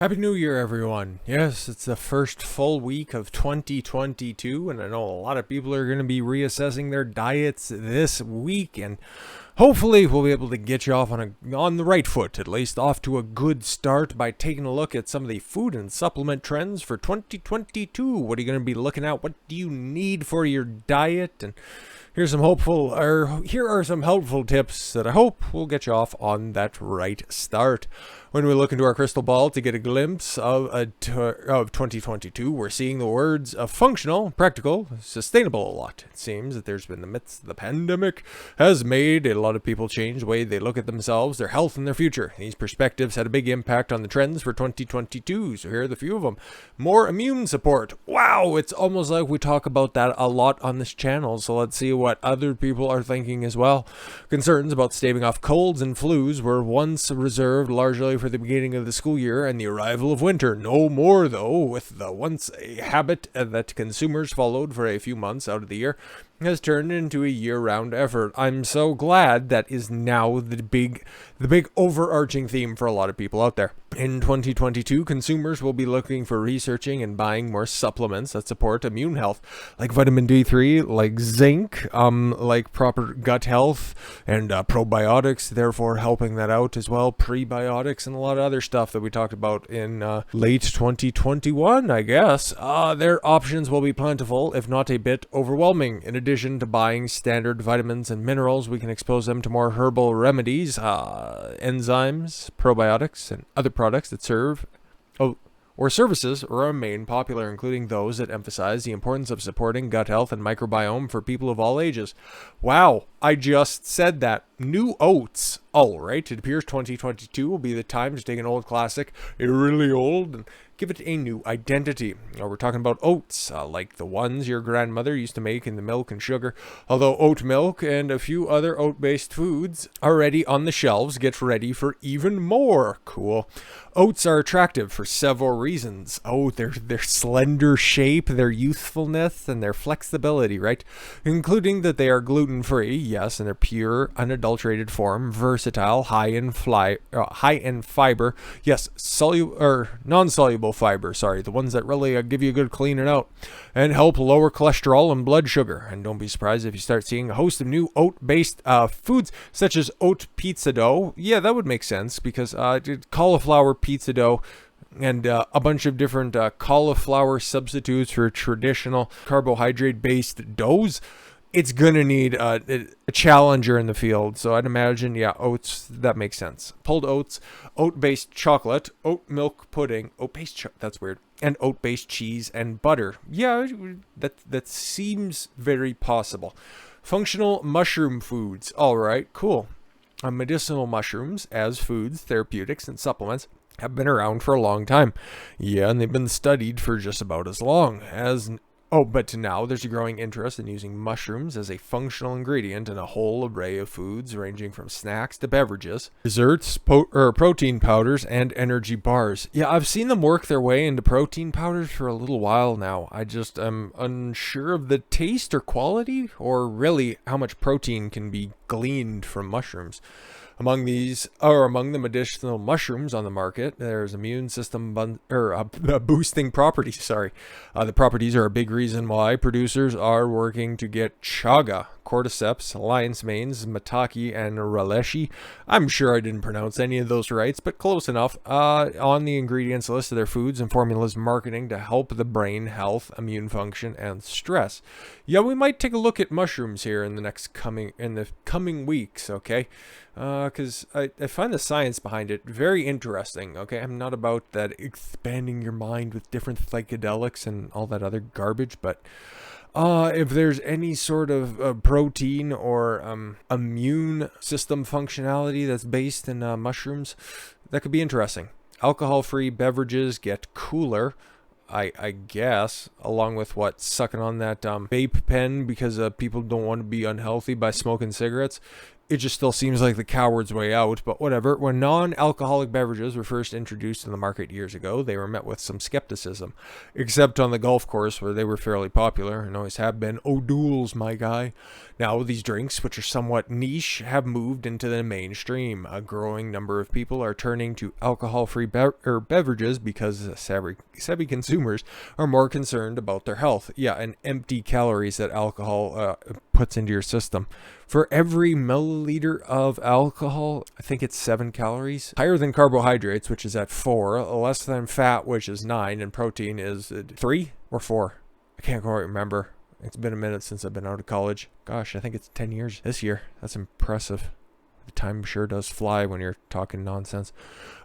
Happy New Year, everyone. Yes, it's the first full week of 2022, and I know a lot of people are going to be reassessing their diets this week, and hopefully we'll be able to get you off on the right foot, at least off to a good start by taking a look at some of the food and supplement trends for 2022. What are you going to be looking at? What do you need for your diet? And here are some helpful tips that I hope will get you off on that right start. When we look into our crystal ball to get a glimpse of 2022, we're seeing the words functional, practical, sustainable a lot. It seems that there's been the midst of the pandemic has made a lot of people change the way they look at themselves, their health, and their future. These perspectives had a big impact on the trends for 2022, so here are the few of them. More immune support. Wow, it's almost like we talk about that a lot on this channel, so let's see what other people are thinking as well. Concerns about staving off colds and flus were once reserved largely for the beginning of the school year and the arrival of winter. No more, though, with the once a habit that consumers followed for a few months out of the year has turned into a year-round effort. I'm so glad that is now the big overarching theme for a lot of people out there. In 2022, consumers will be looking for researching and buying more supplements that support immune health, like vitamin D3, like zinc, like proper gut health, and probiotics, therefore helping that out as well, prebiotics, and a lot of other stuff that we talked about in late 2021, I guess. Their options will be plentiful, if not a bit overwhelming. In addition to buying standard vitamins and minerals, we can expose them to more herbal remedies, enzymes, probiotics, and other products that serve or services remain popular, including those that emphasize the importance of supporting gut health and microbiome for people of all ages. Wow, I just said that. New oats. All right, it appears 2022 will be the time to take an old classic, a really old, and give it a new identity. We're talking about oats, like the ones your grandmother used to make in the milk and sugar. Although oat milk and a few other oat-based foods already on the shelves, get ready for even more. Cool. Oats are attractive for several reasons. Their slender shape, their youthfulness, and their flexibility, right? Including that they are gluten-free, yes, in their pure, unadulterated form, versatile, high in fiber, yes, non-soluble fiber, the ones that really give you a good cleaning out, and help lower cholesterol and blood sugar. And don't be surprised if you start seeing a host of new oat-based foods, such as oat pizza dough. Yeah, that would make sense, because cauliflower pizza dough and a bunch of different cauliflower substitutes for traditional carbohydrate-based doughs. It's going to need a challenger in the field. So I'd imagine, yeah, oats, that makes sense. Pulled oats, oat-based chocolate, oat milk pudding, that's weird, and oat-based cheese and butter. Yeah, that seems very possible. Functional mushroom foods. All right, cool. Medicinal mushrooms as foods, therapeutics, and supplements have been around for a long time. Yeah, and they've been studied for just about as long as... but now there's a growing interest in using mushrooms as a functional ingredient in a whole array of foods ranging from snacks to beverages, desserts, protein powders, and energy bars. Yeah, I've seen them work their way into protein powders for a little while now. I just am unsure of the taste or quality, or really how much protein can be gleaned from mushrooms. Among the medicinal mushrooms on the market, there's immune system boosting properties. The properties are a big reason why producers are working to get chaga, cordyceps, lion's manes, maitake, and reishi. I'm sure I didn't pronounce any of those right, but close enough. On the ingredients list of their foods and formulas marketing to help the brain health, immune function, and stress. Yeah, we might take a look at mushrooms here in the coming weeks. Okay. Because I find the science behind it very interesting, okay? I'm not about that expanding your mind with different psychedelics and all that other garbage, but if there's any sort of protein or immune system functionality that's based in mushrooms, that could be interesting. Alcohol-free beverages get cooler, I guess, along with sucking on that vape pen because people don't want to be unhealthy by smoking cigarettes. it just still seems like the coward's way out, but whatever. When non-alcoholic beverages were first introduced in the market years ago, they were met with some skepticism, except on the golf course where they were fairly popular and always have been. O'Doul's, my guy. Now, these drinks, which are somewhat niche, have moved into the mainstream. A growing number of people are turning to alcohol-free beverages because savvy consumers are more concerned about their health. Yeah, and empty calories that alcohol puts into your system. For every milliliter of alcohol, I think it's 7 calories. Higher than carbohydrates, which is at 4. Less than fat, which is 9. And protein is 3 or 4. I can't quite remember. It's been a minute since I've been out of college. Gosh, I think it's 10 years this year. That's impressive. The time sure does fly when you're talking nonsense.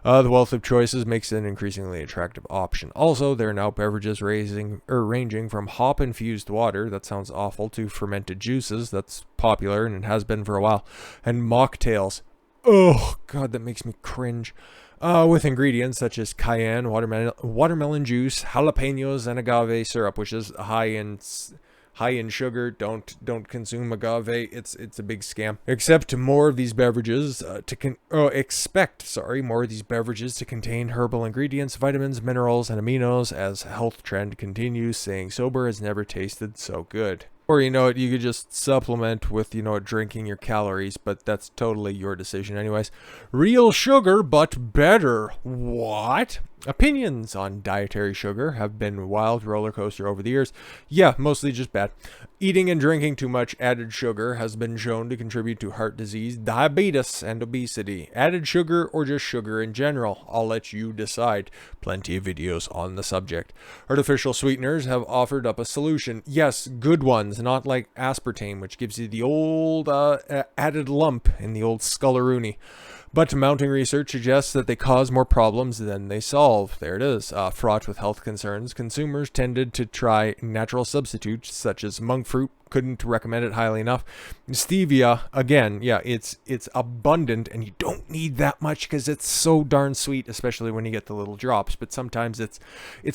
The wealth of choices makes it an increasingly attractive option. Also, there are now beverages ranging from hop-infused water, that sounds awful, to fermented juices, that's popular and it has been for a while, and mocktails. Oh, God, that makes me cringe. With ingredients such as cayenne, watermelon juice, jalapenos, and agave syrup, which is high in sugar. Don't consume agave. It's a big scam. Expect more of these beverages to contain herbal ingredients, vitamins, minerals, and aminos as health trend continues. Staying sober has never tasted so good. Or, you could just supplement with, drinking your calories, but that's totally your decision anyways. Real sugar, but better. What? Opinions on dietary sugar have been a wild roller coaster over the years. Yeah, mostly just bad. Eating and drinking too much added sugar has been shown to contribute to heart disease, diabetes, and obesity. Added sugar or just sugar in general? I'll let you decide. Plenty of videos on the subject. Artificial sweeteners have offered up a solution. Yes, good ones, not like aspartame, which gives you the old added lump in the old sculleroony. But mounting research suggests that they cause more problems than they solve. There it is. Fraught with health concerns, consumers tended to try natural substitutes such as monk fruit. Couldn't recommend it highly enough. Stevia, again, yeah, it's abundant and you don't need that much because it's so darn sweet, especially when you get the little drops. But sometimes it's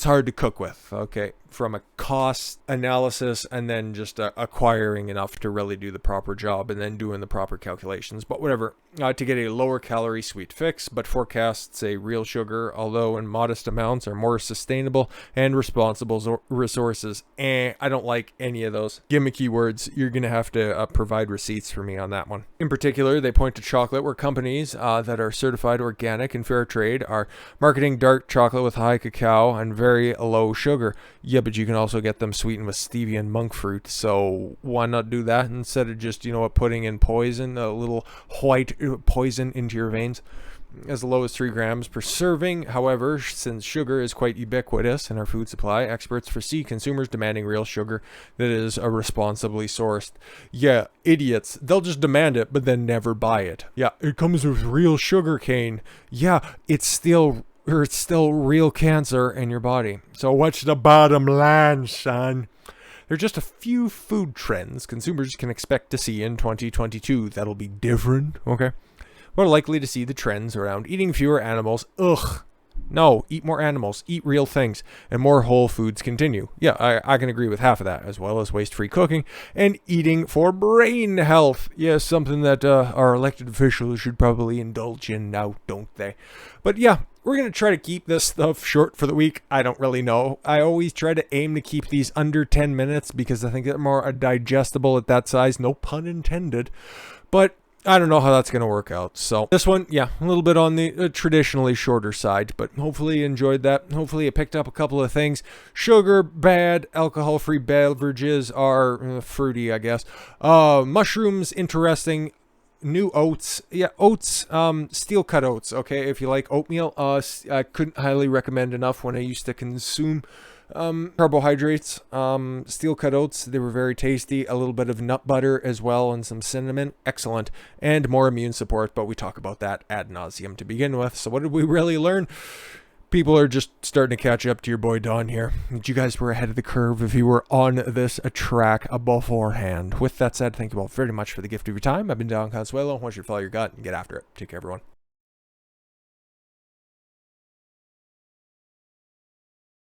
hard to cook with, okay, from a cost analysis and then just acquiring enough to really do the proper job and then doing the proper calculations. But whatever, to get a lower calorie sweet fix, but forecasts a real sugar, although in modest amounts, are more sustainable and responsible resources. I don't like any of those gimmicky words. You're going to have to provide receipts for me on that one. In particular, they point to chocolate, where companies that are certified organic and fair trade are marketing dark chocolate with high cacao and very low sugar. Yeah, but you can also get them sweetened with stevia and monk fruit. So why not do that instead of just, putting in poison, a little white poison into your veins? As low as 3 grams per serving. However, since sugar is quite ubiquitous in our food supply, experts foresee consumers demanding real sugar that is responsibly sourced. Yeah, idiots. They'll just demand it, but then never buy it. Yeah, it comes with real sugar cane. Yeah, it's still real cancer in your body. So what's the bottom line, son? There are just a few food trends consumers can expect to see in 2022 that'll be different, okay? We're likely to see the trends around eating fewer animals. Ugh. No, eat more animals, eat real things, and more whole foods continue. Yeah, I can agree with half of that, as well as waste-free cooking and eating for brain health. Yes, something that our elected officials should probably indulge in now, don't they? But yeah, we're going to try to keep this stuff short for the week. I don't really know. I always try to aim to keep these under 10 minutes because I think they're more digestible at that size. No pun intended. But I don't know how that's going to work out. So this one, yeah, a little bit on the traditionally shorter side, but hopefully you enjoyed that. Hopefully you picked up a couple of things. Sugar, bad. Alcohol-free beverages are fruity, I guess. Mushrooms, interesting. New oats. Yeah, oats, steel cut oats, okay? If you like oatmeal, I couldn't highly recommend enough when I used to consume carbohydrates. Steel cut oats, they were very tasty. A little bit of nut butter as well and some cinnamon. Excellent. And more immune support, but we talk about that ad nauseum to begin with. So what did we really learn? People are just starting to catch up to your boy Don here. You guys were ahead of the curve if you were on this track beforehand. With that said, thank you all very much for the gift of your time. I've been Don Consuelo. I want you to follow your gut and get after it. Take care, everyone.